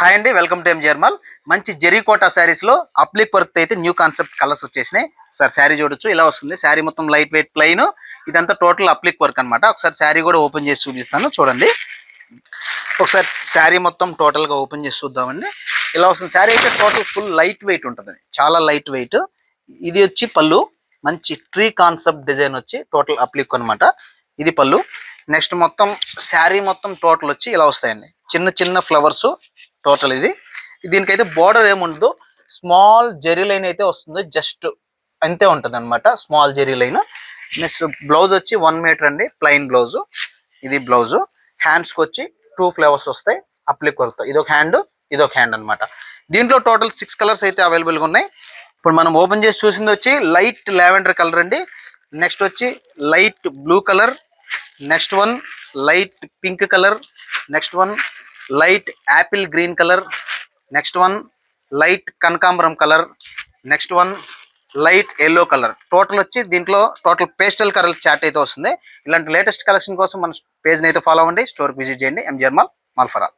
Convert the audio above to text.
Hi అండి, welcome to MGR mall. మంచి జెరీకోటా శారీస్ లో అప్లిక్ వర్క్ అయితే న్యూ కాన్సెప్ట్ కలర్స్ వచ్చేసినాయి. ఒకసారి శారీ చూడొచ్చు, ఇలా వస్తుంది. శారీ మొత్తం లైట్ వెయిట్ ప్లెయిన్, ఇదంతా టోటల్ అప్లిక్ వర్క్ అనమాట. ఒకసారి శారీ కూడా ఓపెన్ చేసి చూపిస్తాను చూడండి. ఒకసారి శారీ మొత్తం టోటల్ గా ఓపెన్ చేసి చూద్దామండి. ఇలా వస్తుంది. శారీ అయితే టోటల్ ఫుల్ లైట్ వెయిట్ ఉంటుంది, చాలా లైట్ వెయిట్. ఇది వచ్చి పళ్ళు, మంచి ట్రీ కాన్సెప్ట్ డిజైన్ వచ్చి టోటల్ అప్లిక్ అనమాట. ఇది పళ్ళు. నెక్స్ట్ మొత్తం శారీ మొత్తం టోటల్ వచ్చి ఇలా వస్తాయండి, చిన్న చిన్న ఫ్లవర్స్ టోటల్. ఇది దీనికైతే బార్డర్ ఏముండదు, స్మాల్ జెరీ లైన్ అయితే వస్తుంది, జస్ట్ అంతే ఉంటుంది అనమాట, స్మాల్ జెరీ లైన్. నెక్స్ట్ బ్లౌజ్ వచ్చి 1 మీటర్ అండి, ప్లెయిన్ బ్లౌజ్. ఇది బ్లౌజ్. హ్యాండ్స్కి వచ్చి 2 ఫ్లవర్స్ వస్తాయి అప్లిక్ వర్క్తో. ఇదొక హ్యాండ్, ఇదొక హ్యాండ్ అనమాట. దీంట్లో టోటల్ 6 కలర్స్ అయితే అవైలబుల్గా ఉన్నాయి. ఇప్పుడు మనం ఓపెన్ చేసి చూసింది వచ్చి లైట్ లావెండర్ కలర్ అండి. నెక్స్ట్ వచ్చి light blue colour, next one light pink colour, next one light apple green colour, next one light కనకాంబరం colour, next one light yellow colour. Total వచ్చి దీంట్లో టోటల్ పేస్టల్ కలర్ చాట్ అయితే వస్తుంది. ఇలాంటి latest collection కోసం మన పేజ్ని అయితే ఫాలో అవ్వండి, స్టోర్కి విజిట్ చేయండి. MGR mall, mall for all.